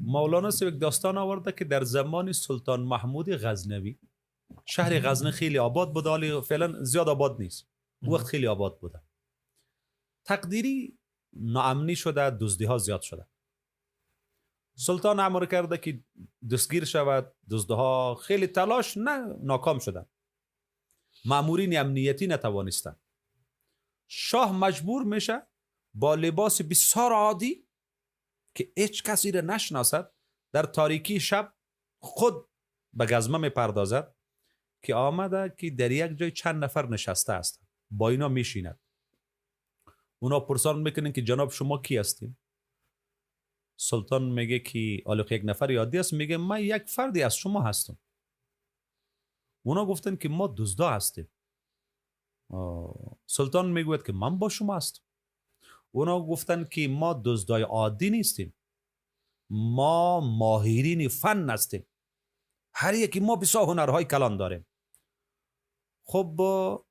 مولانا یک داستان آورده که در زمان سلطان محمود غزنوی شهر غزنه خیلی آباد بود، حالی فعلا زیاد آباد نیست، وقت خیلی آباد بوده. تقدیری ناامنی شده، دزدی ها زیاد شده. سلطان امر کرده که دستگیر شود. دزدها خیلی تلاش ناکام شدن. مامورین امنیتی نتوانستن. شاه مجبور میشه با لباس بسیار عادی که هیچ کسی را نشناسد در تاریکی شب خود به گزمه میپردازد که آمده که در یک جای چند نفر نشسته هستند، با اینا میشیند. اونا پرسان میکنن که جناب شما کی هستین؟ سلطان میگه که حالا یک نفر عادی است، میگه من یک فردی از شما هستم. اونا گفتن که ما دزدا هستیم. سلطان میگوید که من با شما هستم. اونا گفتن که ما دزدای عادی نیستیم، ما ماهرین فن هستیم، هر یکی ما بسیار هنرهای کلان داریم. خب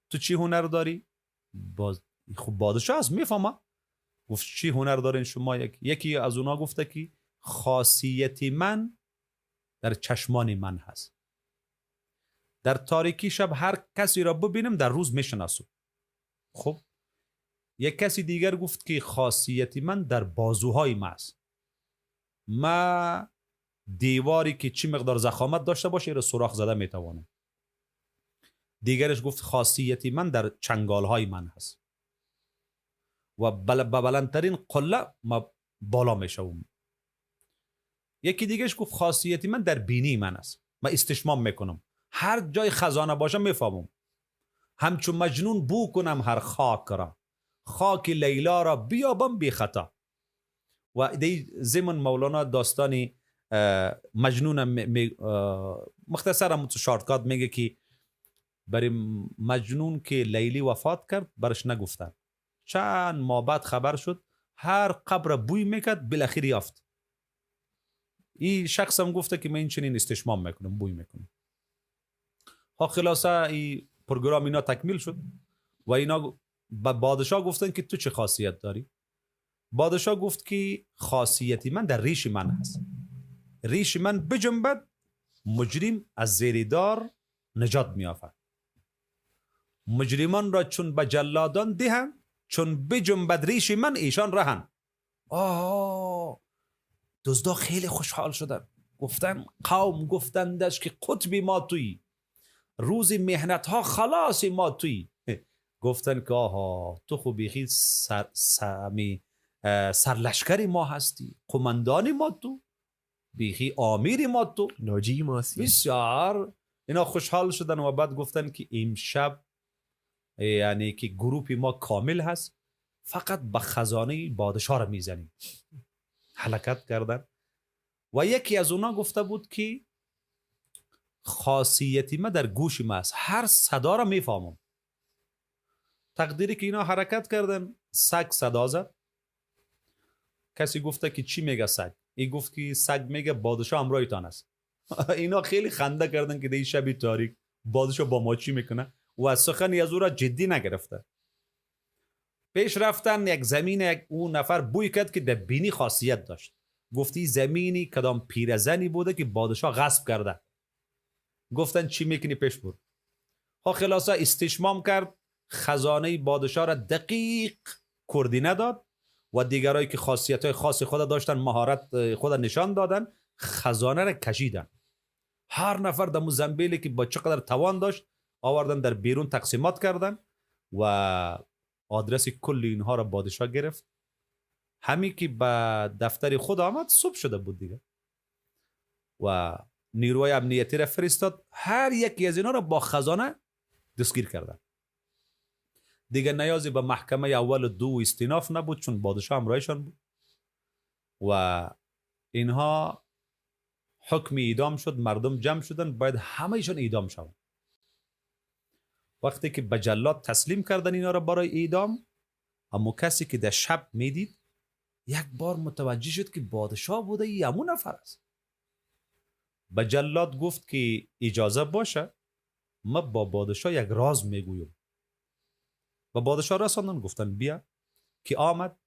تو چی هنر داری؟ خب بادشاه هست میفهمم. گفت چی هنر دارین شما؟ یکی از اونا گفته که خاصیت من در چشمان من هست، در تاریکی شب هر کسی را ببینم در روز میشناسم. خب یک کسی دیگر گفت که خاصیت من در بازوهای من است، ما دیواری که چی مقدار ضخامت داشته باشه را سوراخ زده میتوانم. دیگرش گفت خاصیت من در چنگالهای من هست و بلندترین قله ما بالا میشوم. یکی دیگرش گفت خاصیت من در بینی من است، من استشمام میکنم، هر جای خزانه باشه میفهمم، همچون مجنون بو کنم هر خاک را، خاک لیلا را بیابم بی خطا. و دی زمن مولانا داستانی مجنون مختصرا شارتکات میگه که برای مجنون که لیلی وفات کرد برش نگفتن. چند ماه بعد خبر شد هر قبر بوی میکرد بالاخره یافت. این شخص هم گفته که من این چنین استشمام میکنم، بوی میکنم. ها خلاصه این پروگرام اینا تکمیل شد و اینا به بادشاه گفتن که تو چه خاصیت داری؟ بادشاه گفت که خاصیتی من در ریش من هست، ریش من بجنبد مجرم از زیر دار نجات میافد، مجرمان را چون به جلادان دهند چون بجنبد ریش من ایشان رهن. دزدا خیلی خوشحال شدن، گفتن قوم گفتندش که قطبی ما تویی، روز مهنت ها خلاص ما تویی. گفتن که آها تو خوبی سرلشکری ما هستی، قماندانی ما تو، بیخی آمیری ما تو، ناجی ما هستی. بسیار اینا خوشحال شدن و بعد گفتن که امشب یعنی که گروپی ما کامل هست، فقط به خزانه بادشاه را میزنیم. حرکت کردن و یکی از اونا گفته بود که خاصیتی ما در گوش ما است، هر صدا را میفهمم. تقدیری که اینا حرکت کردن، سگ صدا زد. کسی گفته که چی میگه سگ؟ این گفت که سگ میگه بادشاه همراهتان است. اینا خیلی خنده کردن که در این شب تاریک بادشاه با ما چی میکنه و از سخنی از او را جدی نگرفته. پیش رفتن یک زمین، اون نفر بوی کرد که در بینی خاصیت داشت. گفتی زمینی کدام پیرزنی بوده که بادشاه غصب کرده. گفتن چی میکنی؟ پیش برو. ها خلاصه استشمام کرد، خزانه بادشاه را دقیق کوردینه داد و دیگرایی که خاصیت‌های خاص خود داشتن مهارت خود نشان دادن، خزانه را کشیدن. هر نفر در زنبیلی که با چقدر توان داشت آوردن در بیرون تقسیمات کردن و آدرس کل اینها را بادشاه گرفت. همین که به دفتر خود آمد صبح شده بود دیگه و نیروی امنیتی را فرستاد، هر یکی از اینا را با خزانه دستگیر کردن. دیگه نیازی به محکمه اول و دو استیناف نبود چون بادشاه همراهشان بود و اینها حکم اعدام شد. مردم جمع شدن باید همهشون اعدام شوند. وقتی که به جلاد تسلیم کردن اینا را برای اعدام، اما کسی که در شب میدید یک بار متوجه شد که بادشاه بوده ای همون نفر است. به جلاد گفت که اجازه باشه من با بادشاه یک راز میگویم. و بادشاه رساندن، گفتن بیا. که آمد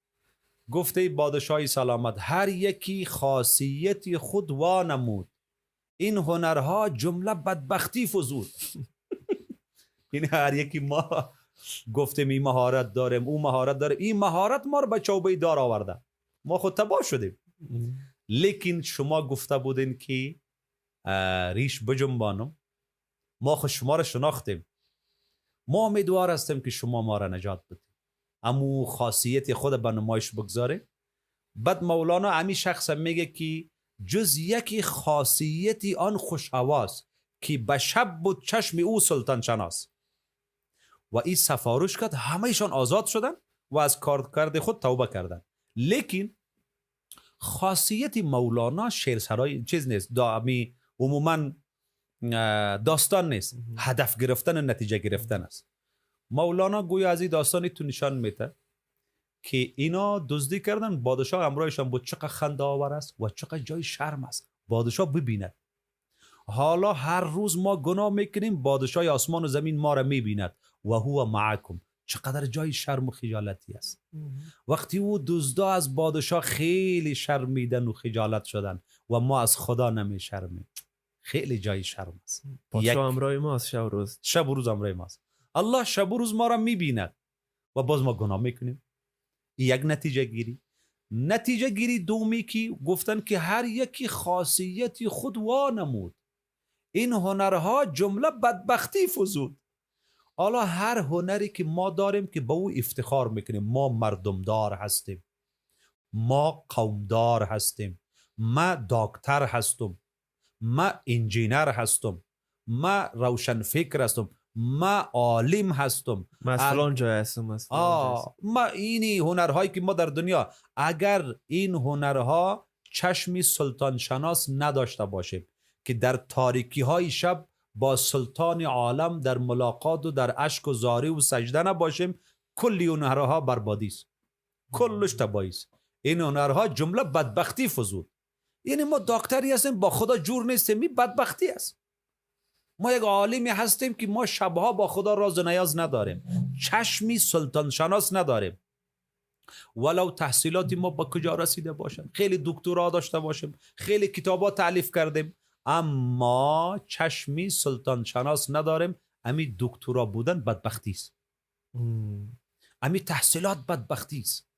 گفته پادشاه سلامت هر یکی خاصیتی خود وانمود، این هنرها جمله بدبختی فزود. این هر یکی ما گفتیم این مهارت داریم، اون مهارت داریم، این مهارت ما رو به چوبه دار آورده، ما خود تباه شدیم. لیکن شما گفته بودین که ریش بجنبانم، ما خود شما رو شناختیم، ما امیدوار هستیم که شما ما را نجات بدید، امو خاصیت خود به نمایش بگذاره. بعد مولانا امی شخص میگه که جز یکی خاصیتی آن خوش حواس که به شب بود چشم او سلطان شناس. و این سفارش کرد، همه ایشان آزاد شدن و از کارکرد خود توبه کردن. لیکن خاصیت مولانا شعرسرای چیز نیست، عموما داستان نیست، هدف گرفتن نتیجه گرفتن است. مولانا گویا از این داستانی تو نشان میده که اینا دزدی کردن، پادشاه امرایشان بود، چقدر خنده آور است و چقدر جای شرم است. پادشاه ببیند حالا هر روز ما گناه میکنیم، پادشاه آسمان و زمین ما را میبیند و هو معکم، چقدر جای شرم و خجالتی است. وقتی او دزدا از پادشاه خیلی شرمیدن و خجالت شدن و ما از خدا نمیشرمیم، خیلی جای شرم است. پادشاه امرای ماست، شب و روز امرای ماست. الله شب و روز ما را میبیند و باز ما گناه میکنیم. یک نتیجه گیری دومی که گفتن که هر یکی خاصیتی خود وانمود، این هنرها جمله بدبختی فزود. حالا هر هنری که ما داریم که به او افتخار میکنیم، ما مردمدار هستیم، ما قومدار هستیم، ما دکتر هستم، ما انجینر هستم، ما روشنفکر هستم، ما عالم هستم، ما از فلان جای هستم، ما اینی هنرهایی که ما در دنیا، اگر این هنرها چشمی سلطان شناس نداشته باشیم که در تاریکی های شب با سلطان عالم در ملاقات و در اشک و زاری و سجده نباشیم، کلی هنرها بربادی است، کلش تباهی است. این هنرها جمله بدبختی فزود. یعنی ما دکتری هستیم با خدا جور نیستیم، این بدبختی است. ما یک عالمی هستیم که ما شبها با خدا راز و نیاز نداریم، چشمی سلطان شناس نداریم، ولو تحصیلاتی ما با کجا رسیده باشن، خیلی دکترا داشته باشیم، خیلی کتابات تألیف کردیم، اما چشمی سلطان شناس نداریم. امی دکترا بودن بدبختی است، امی تحصیلات بدبختی است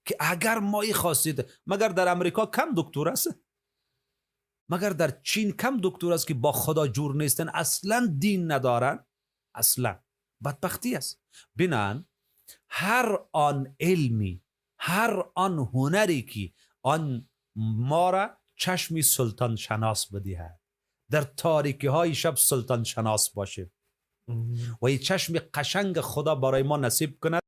که اگر ما این خاصیت، مگر در امریکا کم دکتر است، مگر در چین کم دکتر است که با خدا جور نیستن، اصلا دین ندارن، اصلا بدبختی است. بنان هر آن علمی، هر آن هنری که آن ما را چشمی سلطان شناس بدهد، در تاریکی های شب سلطان شناس باشه و این چشم قشنگ خدا برای ما نصیب کند